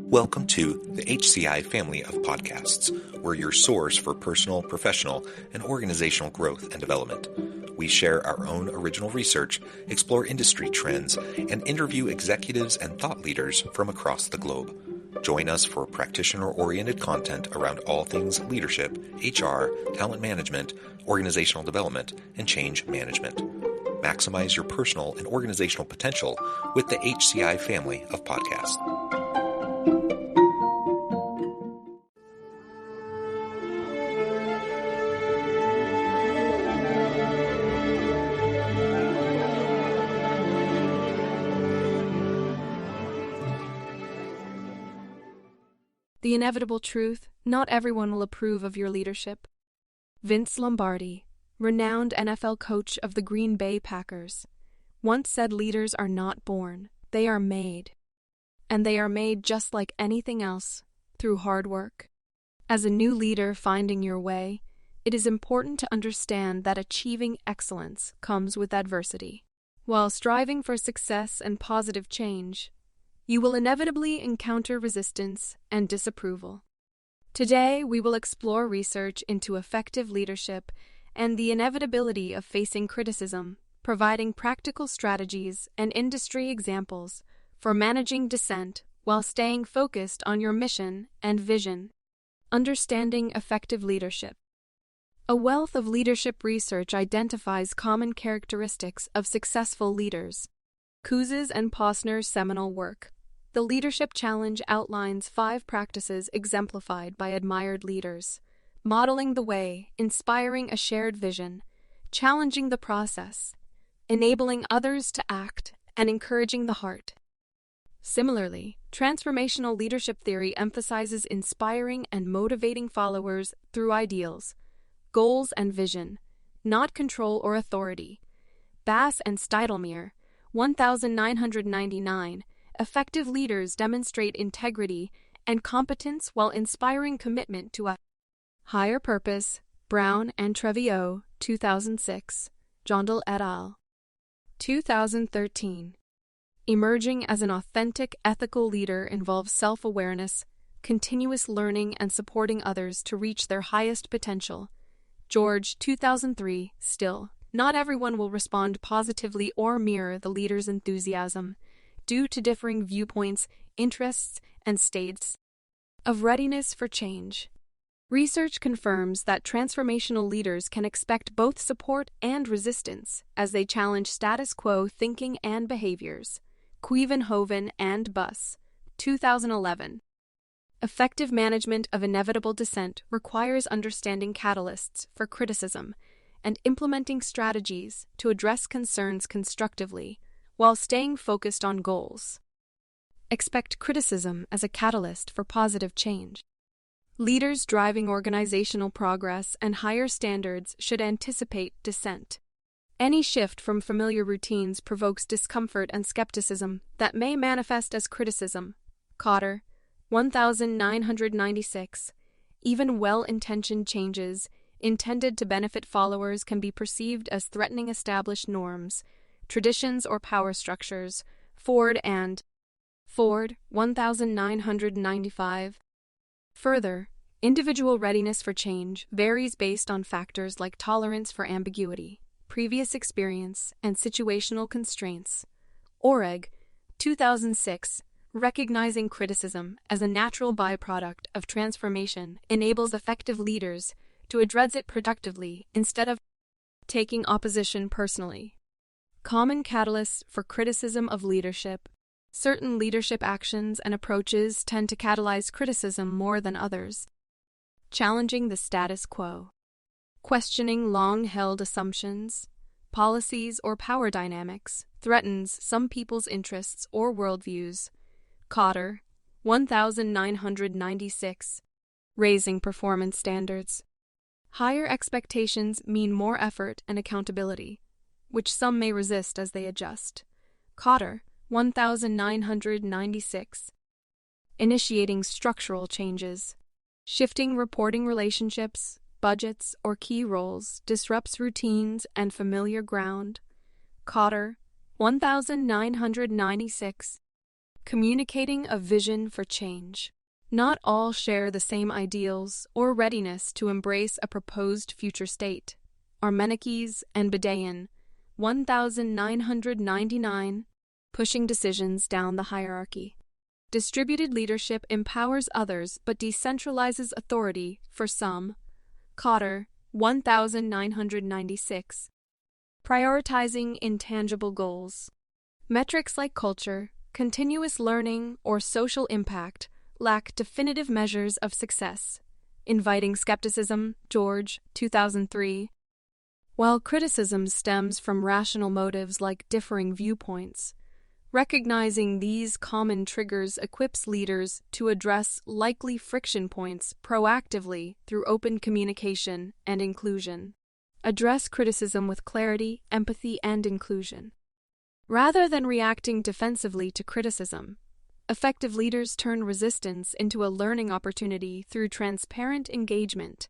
Welcome to the HCI family of podcasts. We're your source for personal, professional, and organizational growth and development. We share our own original research, explore industry trends, and interview executives and thought leaders from across the globe. Join us for practitioner-oriented content around all things leadership, HR, talent management, organizational development, and change management. Maximize your personal and organizational potential with the HCI family of podcasts. The inevitable truth: not everyone will approve of your leadership. Vince Lombardi, renowned NFL coach of the Green Bay Packers, once said leaders are not born, they are made. And they are made just like anything else, through hard work. As a new leader finding your way, it is important to understand that achieving excellence comes with adversity. While striving for success and positive change, you will inevitably encounter resistance and disapproval. Today, we will explore research into effective leadership and the inevitability of facing criticism, providing practical strategies and industry examples for managing dissent while staying focused on your mission and vision. Understanding effective leadership. A wealth of leadership research identifies common characteristics of successful leaders. Kouzes and Posner's seminal work, The Leadership Challenge, outlines 5 practices exemplified by admired leaders: modeling the way, inspiring a shared vision, challenging the process, enabling others to act, and encouraging the heart. Similarly, transformational leadership theory emphasizes inspiring and motivating followers through ideals, goals, and vision, not control or authority. Bass and Steidlmeier, 1999. Effective leaders demonstrate integrity and competence while inspiring commitment to a higher purpose. Brown and Treviot, 2006. Jondal et al. 2013. Emerging as an authentic, ethical leader involves self-awareness, continuous learning, and supporting others to reach their highest potential. George, 2003. Still, not everyone will respond positively or mirror the leader's enthusiasm, due to differing viewpoints, interests, and states of readiness for change. Research confirms that transformational leaders can expect both support and resistance as they challenge status quo thinking and behaviors. Kuyvenhoven and Buss, 2011. Effective management of inevitable dissent requires understanding catalysts for criticism and implementing strategies to address concerns constructively while staying focused on goals. Expect criticism as a catalyst for positive change. Leaders driving organizational progress and higher standards should anticipate dissent. Any shift from familiar routines provokes discomfort and skepticism that may manifest as criticism. Cotter, 1996. Even well-intentioned changes intended to benefit followers can be perceived as threatening established norms, traditions, or power structures. Ford, 1995. Further, individual readiness for change varies based on factors like tolerance for ambiguity, previous experience, and situational constraints. Oreg, 2006. Recognizing criticism as a natural byproduct of transformation enables effective leaders to address it productively instead of taking opposition personally. Common catalysts for criticism of leadership. Certain leadership actions and approaches tend to catalyze criticism more than others. Challenging the status quo. Questioning long-held assumptions, policies, or power dynamics threatens some people's interests or worldviews. Cotter, 1996. Raising performance standards. Higher expectations mean more effort and accountability, which some may resist as they adjust. Cotter, 1996. Initiating structural changes. Shifting reporting relationships, budgets, or key roles disrupts routines and familiar ground. Cotter, 1996. Communicating a vision for change. Not all share the same ideals or readiness to embrace a proposed future state. Armenikes and Bedayan, 1999, pushing decisions down the hierarchy. Distributed leadership empowers others but decentralizes authority for some. Cotter, 1996. Prioritizing intangible goals. Metrics like culture, continuous learning, or social impact lack definitive measures of success. Inviting skepticism, George, 2003. While criticism stems from rational motives like differing viewpoints, recognizing these common triggers equips leaders to address likely friction points proactively through open communication and inclusion. Address criticism with clarity, empathy, and inclusion. Rather than reacting defensively to criticism, effective leaders turn resistance into a learning opportunity through transparent engagement.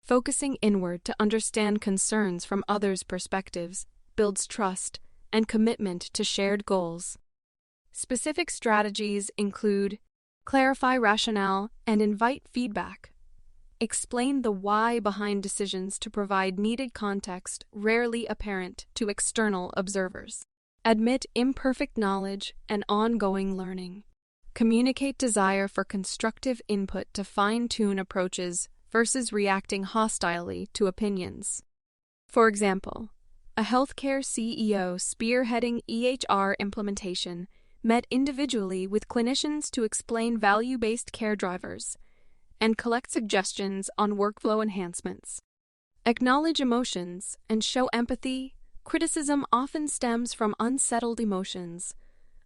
Focusing inward to understand concerns from others' perspectives builds trust and commitment to shared goals. Specific strategies include clarify rationale and invite feedback. Explain the why behind decisions to provide needed context rarely apparent to external observers. Admit imperfect knowledge and ongoing learning. Communicate desire for constructive input to fine-tune approaches versus reacting hostilely to opinions. For example, a healthcare CEO spearheading EHR implementation met individually with clinicians to explain value-based care drivers and collect suggestions on workflow enhancements. Acknowledge emotions and show empathy. Criticism often stems from unsettled emotions,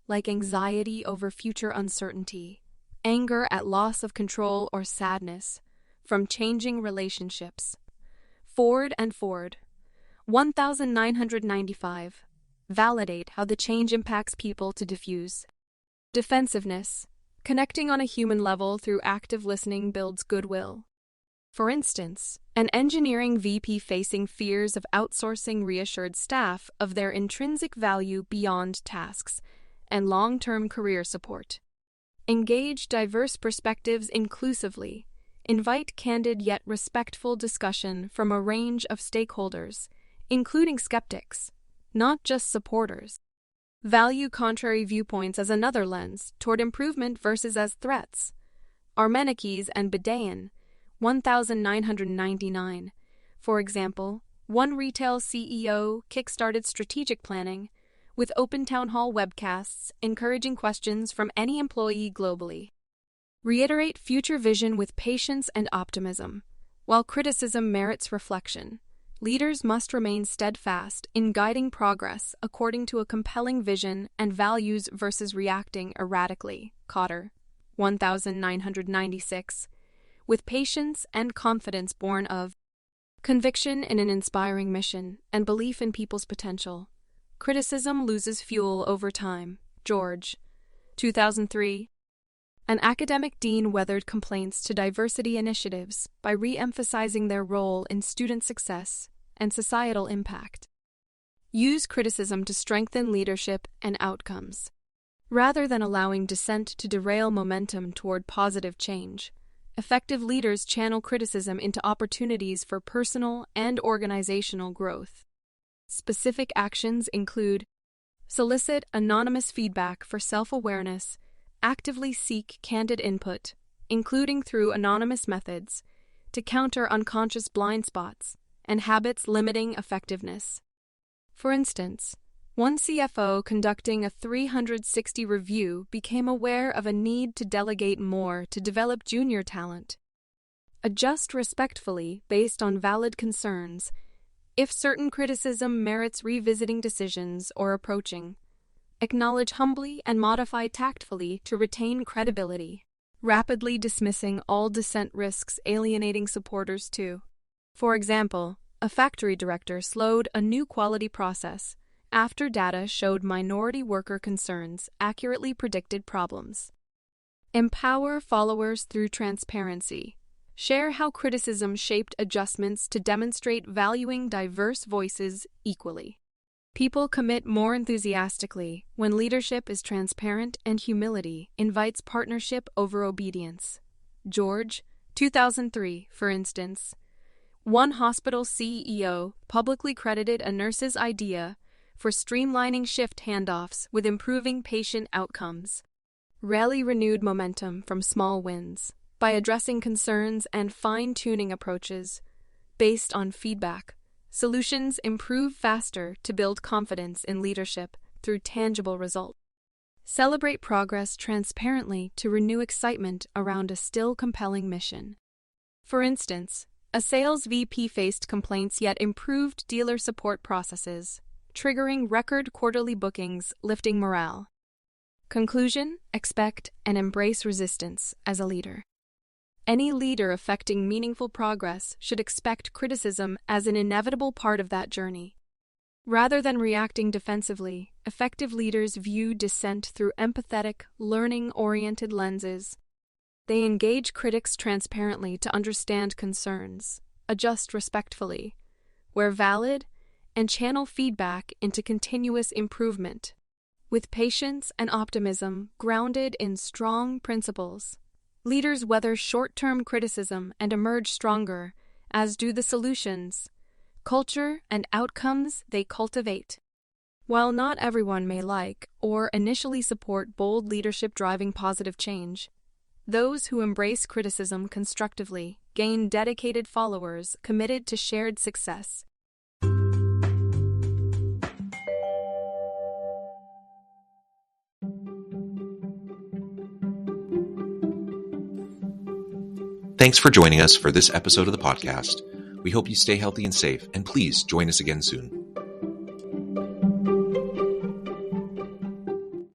like anxiety over future uncertainty, anger at loss of control, or sadness from changing relationships. Ford and Ford, 1995. Validate how the change impacts people to diffuse. Defensiveness. Connecting on a human level through active listening builds goodwill. For instance, an engineering VP facing fears of outsourcing reassured staff of their intrinsic value beyond tasks and long-term career support. Engage diverse perspectives inclusively. Invite candid yet respectful discussion from a range of stakeholders, including skeptics, not just supporters. Value contrary viewpoints as another lens toward improvement versus as threats. Armenikes and Bedayan, 1999. For example, one retail CEO kickstarted strategic planning with open town hall webcasts encouraging questions from any employee globally. Reiterate future vision with patience and optimism. While criticism merits reflection, leaders must remain steadfast in guiding progress according to a compelling vision and values versus reacting erratically. Cotter, 1996. With patience and confidence born of conviction in an inspiring mission and belief in people's potential. Criticism loses fuel over time. George, 2003. An academic dean weathered complaints to diversity initiatives by re-emphasizing their role in student success and societal impact. Use criticism to strengthen leadership and outcomes. Rather than allowing dissent to derail momentum toward positive change, effective leaders channel criticism into opportunities for personal and organizational growth. Specific actions include solicit anonymous feedback for self-awareness, actively seek candid input, including through anonymous methods, to counter unconscious blind spots and habits limiting effectiveness. For instance, one CFO conducting a 360 review became aware of a need to delegate more to develop junior talent. Adjust respectfully based on valid concerns if certain criticism merits revisiting decisions or approaching. Acknowledge humbly and modify tactfully to retain credibility. Rapidly dismissing all dissent risks alienating supporters too. For example, a factory director slowed a new quality process after data showed minority worker concerns accurately predicted problems. Empower followers through transparency. Share how criticism shaped adjustments to demonstrate valuing diverse voices equally. People commit more enthusiastically when leadership is transparent and humility invites partnership over obedience. George, 2003, for instance. One hospital CEO publicly credited a nurse's idea for streamlining shift handoffs with improving patient outcomes. Rally renewed momentum from small wins by addressing concerns and fine-tuning approaches based on feedback. Solutions improve faster to build confidence in leadership through tangible results. Celebrate progress transparently to renew excitement around a still compelling mission. For instance, a sales VP faced complaints yet improved dealer support processes, triggering record quarterly bookings, lifting morale. Conclusion: expect and embrace resistance as a leader. Any leader effecting meaningful progress should expect criticism as an inevitable part of that journey. Rather than reacting defensively, effective leaders view dissent through empathetic, learning-oriented lenses. They engage critics transparently to understand concerns, adjust respectfully, where valid, and channel feedback into continuous improvement, with patience and optimism grounded in strong principles. Leaders weather short-term criticism and emerge stronger, as do the solutions, culture, and outcomes they cultivate. While not everyone may like or initially support bold leadership driving positive change, those who embrace criticism constructively gain dedicated followers committed to shared success. Thanks for joining us for this episode of the podcast. We hope you stay healthy and safe, and please join us again soon.